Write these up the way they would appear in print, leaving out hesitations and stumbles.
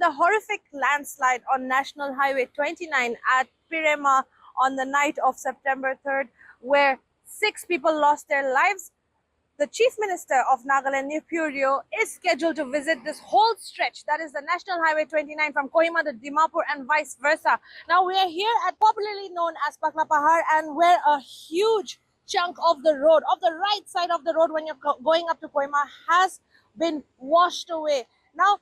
the horrific landslide on National Highway 29 at Pirema on the night of September 3rd, where 6 people lost their lives. The Chief Minister of Nagaland, Nipurio, is scheduled to visit this whole stretch, that is the National Highway 29 from Kohima to Dimapur and vice versa. Now we are here at popularly known as Pakla Pahar, and where a huge chunk of the road, of the right side of the road when you're going up to Kohima, has been washed away. Now,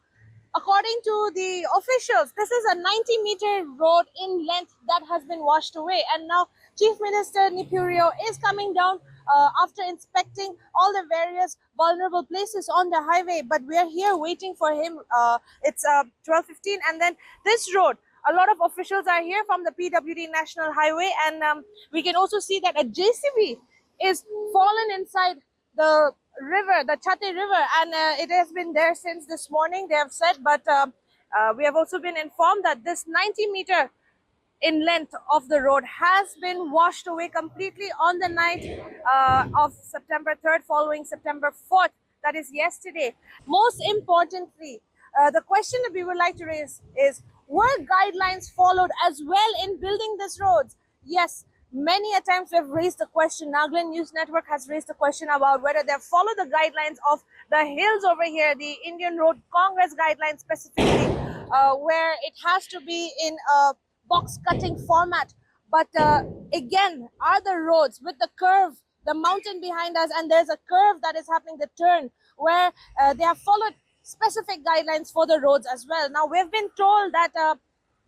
according to the officials, this is a 90-meter road in length that has been washed away. And now Chief Minister Nipurio is coming down after inspecting all the various vulnerable places on the highway. But we are here waiting for him. It's 12:15, and then this road, a lot of officials are here from the PWD National Highway, and we can also see that a JCB is fallen inside the river, the Chate River, and it has been there since this morning, they have said. But we have also been informed that this 90-meter in length of the road has been washed away completely on the night of September 3rd, following September 4th, that is yesterday. Most importantly, the question that we would like to raise is, were guidelines followed as well in building these roads? Yes, many a times we have raised the question. Nagaland News Network has raised the question about whether they have followed the guidelines of the hills over here, the Indian Road Congress guidelines specifically, where it has to be in a box cutting format. But again, are the roads with the curve, the mountain behind us, and there's a curve that is happening, the turn, where they have followed specific guidelines for the roads as well. Now, we've been told that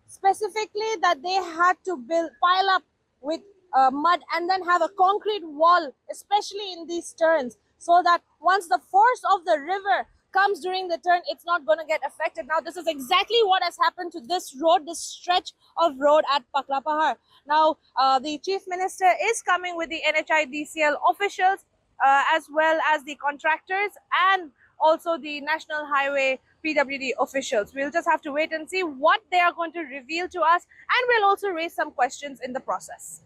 specifically that they had to pile up with mud and then have a concrete wall, especially in these turns, so that once the force of the river comes during the turn, it's not going to get affected. Now, this is exactly what has happened to this road, this stretch of road at Pakla Pahar. Now, the Chief Minister is coming with the NHIDCL officials, as well as the contractors and also the National Highway PWD officials. We'll just have to wait and see what they are going to reveal to us, and we'll also raise some questions in the process.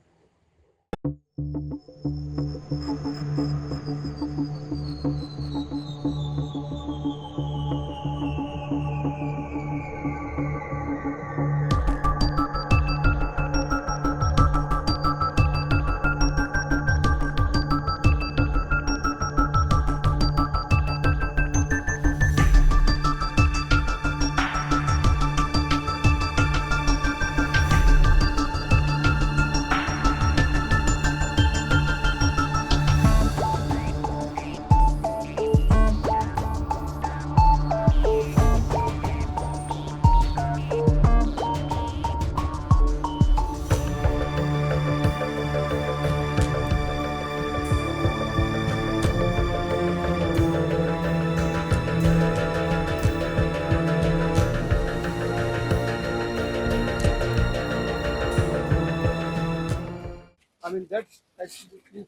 I mean, that's actually very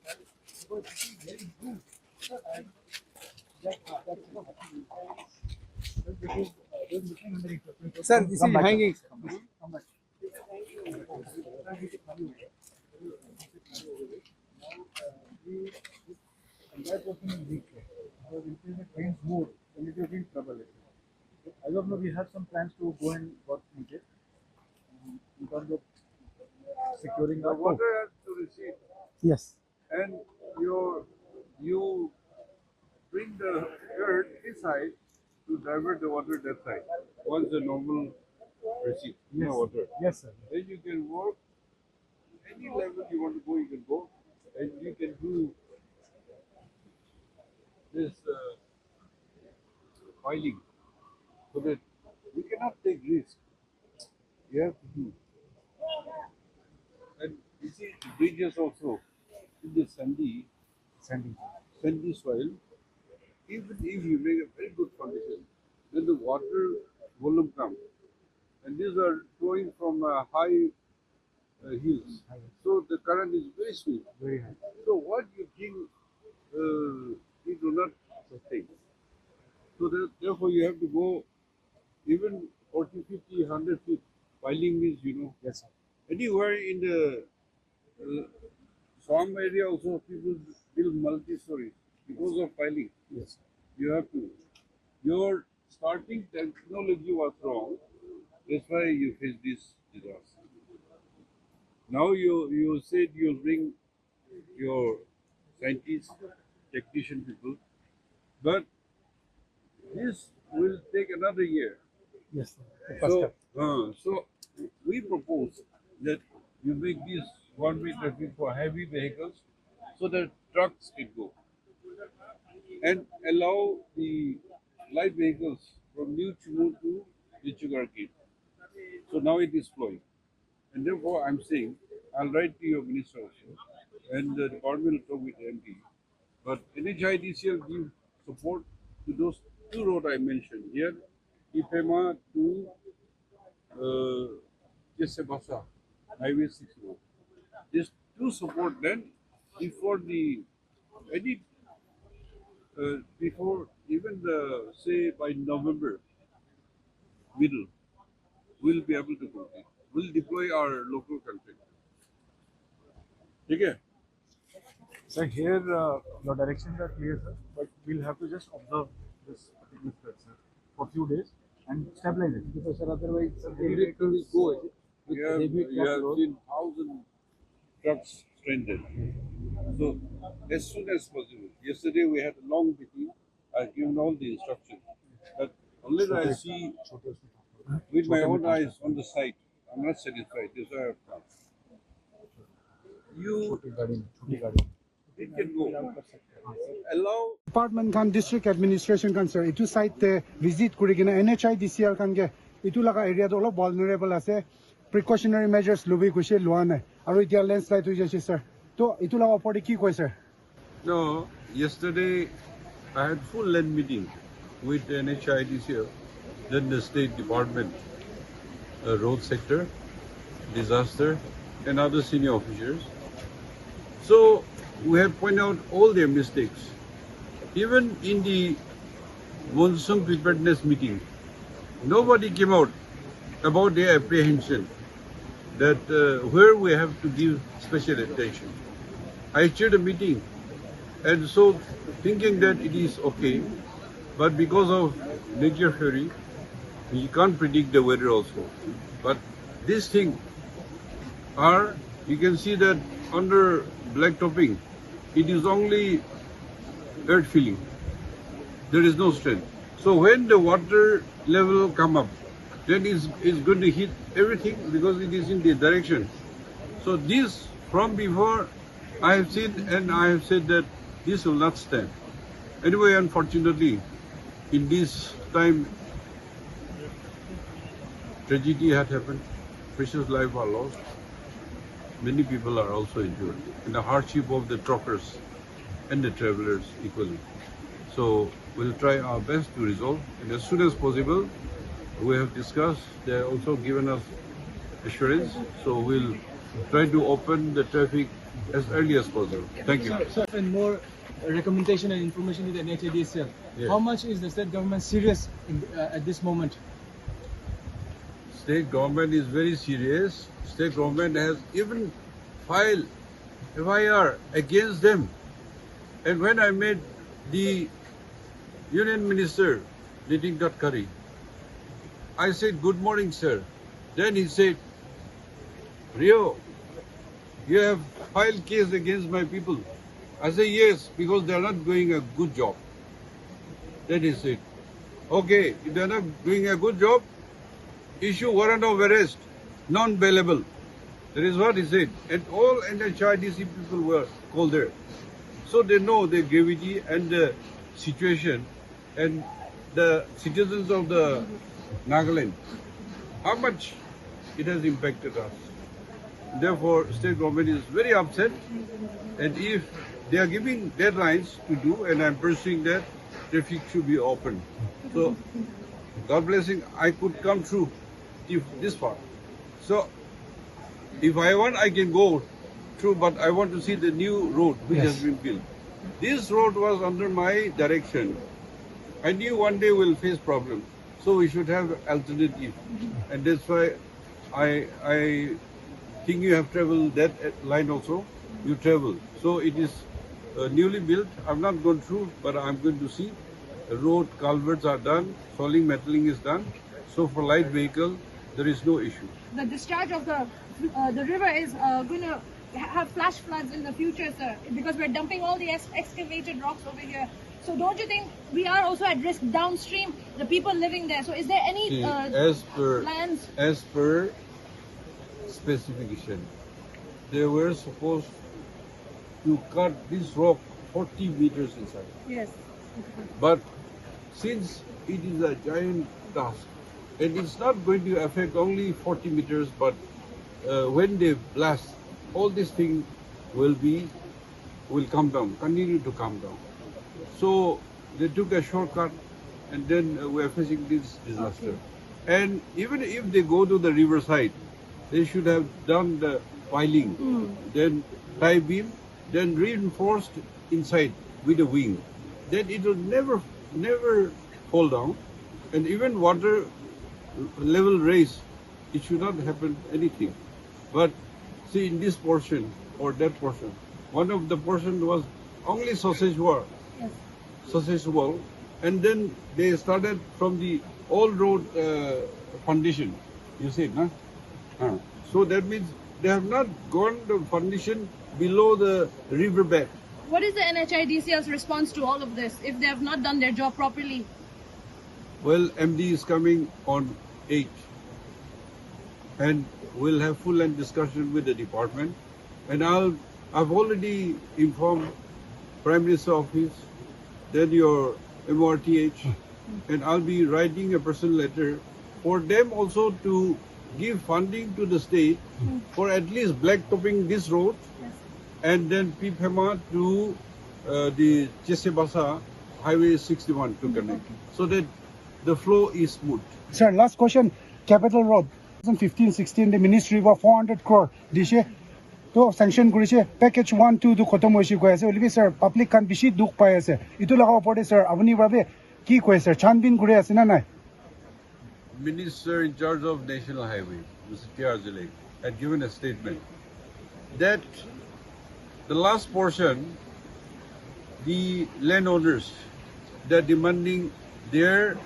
good. And sir, this is hanging. Come back. And that was in weak. Because if the trains move, then it will be in trouble. As of now, we have some plans to go and work in it in terms of securing The our water has to receive, Yes. and you bring the earth this side to divert the water that side. Once the normal receive Yes. water, Yes, sir. then you can work any level you want to go. You can go, and you can do this piling, so that we cannot take risk. You have to do. And you see, bridges also in the sandy soil, even if you make a very good foundation, then the water volume comes. And these are flowing from high hills. So the current is very sweet. Very high. So what you think it will not sustain. So therefore you have to go even 40, 50, 100 feet. Piling means, Yes, sir. anywhere in the swamp area also people build multi-stories because of piling. Yes. You have to. Your starting technology was wrong. That's why you face this disaster. Now you said you'll bring your scientists, technician people, but this will take another year. Yes, sir. The first So, step. so we propose that you make this one-way traffic for heavy vehicles so that trucks can go and allow the light vehicles from New Chumur to Nichugarki. So now it is flowing. And therefore, I'm saying, I'll write to your minister also, and the department will talk with the MP. But NHIDCL give support to those two roads I mentioned here, Ipema to Jesebasa, Highway 6 road. These two support then before the any before even the say by November middle, we'll be able to complete. We'll deploy our local contractor. Okay? So here your directions are clear, sir, but we'll have to just observe this particular threat, sir, for a few days and stabilize it. Because sir, otherwise We have seen 1,000 trucks stranded. So as soon as possible. Yesterday we had a long meeting. I've given all the instructions. But unless I see with my own eyes on the site, I'm not satisfied. That's why I've come. You, it can go. Allow Department kan district administration kan sir itu site te visit kuri kina NHIDCL kan ge itu laga area to olo vulnerable ase precautionary measures lubi kuise lua nai aru itia landslide hui jase sir to itu laga opor ki koi sir. No, yesterday I had full land meeting with NHIDCL, then the State Department, road sector, disaster, and other senior officers. So we have pointed out all their mistakes. Even in the monsoon preparedness meeting, nobody came out about their apprehension that where we have to give special attention. I chaired a meeting, and so thinking that it is okay, but because of nature fury, we can't predict the weather also. But this thing are, you can see that under black topping, it is only earth filling. There is no strength. So when the water level come up, then it's going to hit everything because it is in the direction. So this from before I have seen and I have said that this will not stand. Anyway, unfortunately, in this time, tragedy had happened. Precious lives are lost. Many people are also injured. And the hardship of the truckers and the travelers equally. So we'll try our best to resolve. And as soon as possible, we have discussed. They have also given us assurance. So we'll try to open the traffic as early as possible. Thank you. Sir, and more recommendation and information to the NHIDCL. Yes. How much is the state government serious at this moment? State government is very serious. State government has even filed FIR against them. And when I met the Union Minister, Nitin Gadkari, I said, "Good morning, sir." Then he said, "Rio, you have filed case against my people." I said, "Yes, because they are not doing a good job." Then he said, "Okay, if they are not doing a good job, issue warrant of arrest, non-bailable." That is what he said. And all NHIDC people were called there. So they know the gravity and the situation and the citizens of the Nagaland, how much it has impacted us. Therefore, state government is very upset. And if they are giving deadlines to do, and I'm pursuing that, traffic should be open. So, God blessing, I could come through if this far. So, if I want, I can go through, but I want to see the new road which has been built. This road was under my direction. I knew one day we'll face problems, so we should have alternative, and that's why I think you have traveled that line also. You travel, so it is newly built. I've not gone through, but I'm going to see. The road culverts are done, soiling, metaling is done. So for light vehicle, There is no issue. The discharge of the river is going to have flash floods in the future, sir, because we're dumping all the excavated rocks over here. So don't you think we are also at risk downstream, the people living there? So is there any See, plans? as per specification, they were supposed to cut this rock 40 meters inside. Yes. But since it is a giant task, and it's not going to affect only 40 meters, but when they blast, all this thing will come down, continue to come down. So they took a shortcut, and then we are facing this disaster. And even if they go to the riverside, they should have done the piling, then tie beam, then reinforced inside with a wing. Then it will never fall down, and even water level raise, it should not happen anything. But see, in this portion or that portion, one of the portion was only sausage wall, and then they started from the old road foundation. You see, huh? So that means they have not gone the foundation below the riverbed. What is the NHIDCL's response to all of this if they have not done their job properly? Well, MD is coming on 8, and we'll have full-length discussion with the department. And I've already informed Prime Minister's office, then your MRTH, and I'll be writing a personal letter for them also to give funding to the state for at least blacktopping this road, and then Pipema to the Chesebasa Highway 61 to connect, so that the flow is smooth. Sir, last question. Capital Road 2015-16 the ministry was 400 crore dishe to sanction kuriche package 1 2 to khatam hoise koi ase olibi sir public kan bishi dukh pai ase itu laga opore sir apni babe ki koi sir chanbin kuri ase na nai? Minister in charge of National Highway, Mr. T.R. Zilek, had given a statement that the last portion, the landowners, they're demanding their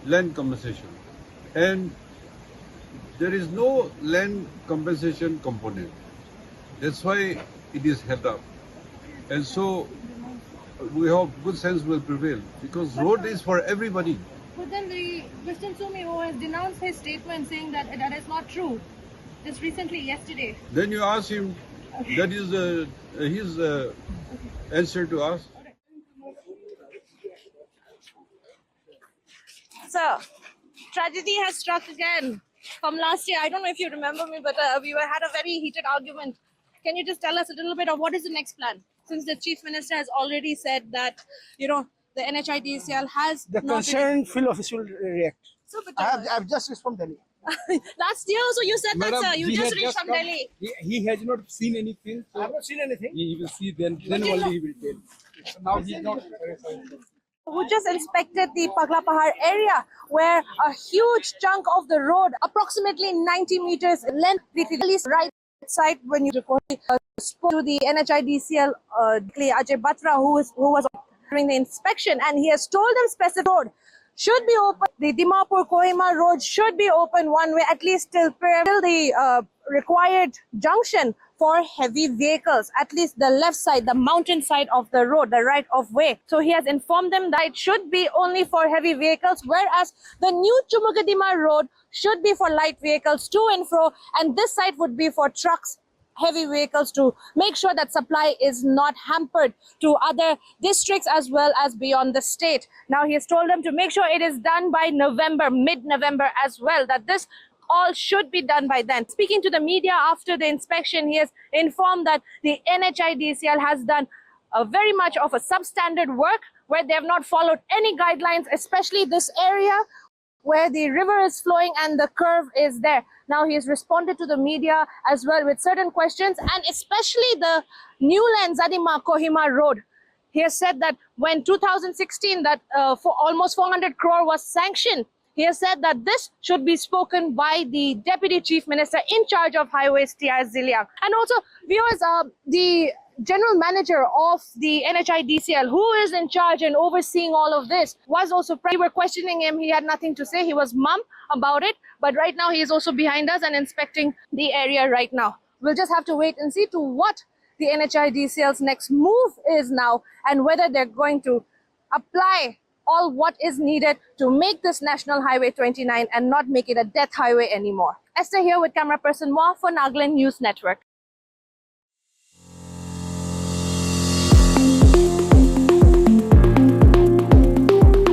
land compensation, and there is no land compensation component. That's why it is held up, and so we hope good sense will prevail, because road is for everybody. But then the Christian Sumio has denounced his statement, saying that that is not true. Just recently, yesterday. Then you ask him. That is his answer to us. So, tragedy has struck again from last year. I don't know if you remember me, but we had a very heated argument. Can you just tell us a little bit of what is the next plan? Since the Chief Minister has already said that, the NHIDCL has The not concerned field office will react. So, but, I've just reached from Delhi. last year also you said that, sir. You just reached from Delhi. He has not seen anything. I have not seen anything. He will see then only he will tell. Now he is not. Who just inspected the Pagla Pahar area where a huge chunk of the road, approximately 90 meters length, the right side when you spoke to the NHIDCL, Ajay Batra, who was during the inspection, and he has told them specific road should be open. The Dimapur Kohima road should be open one way, at least till the required junction for heavy vehicles, at least the left side, the mountain side of the road, the right of way. So he has informed them that it should be only for heavy vehicles, whereas the new Chumugadima road should be for light vehicles to and fro, and this side would be for trucks, heavy vehicles, to make sure that supply is not hampered to other districts as well as beyond the state. Now he has told them to make sure it is done by November, mid-November as well, that this all should be done by then. Speaking to the media after the inspection, he has informed that the NHIDCL has done very much of a substandard work where they have not followed any guidelines, especially this area where the river is flowing and the curve is there. Now he has responded to the media as well with certain questions, and especially the Newland Zadima Kohima road. He has said that when 2016 that for almost 400 crore was sanctioned, he has said that this should be spoken by the Deputy Chief Minister in charge of Highways, T.R. Ziliang. And also, viewers, the general manager of the NHIDCL, who is in charge and overseeing all of this, was also, we were questioning him. He had nothing to say. He was mum about it. But right now he is also behind us and inspecting the area right now. We'll just have to wait and see to what the NHIDCL's next move is now, and whether they're going to apply all what is needed to make this National Highway 29 and not make it a death highway anymore. Esther here with camera person Moa for Nagaland News Network.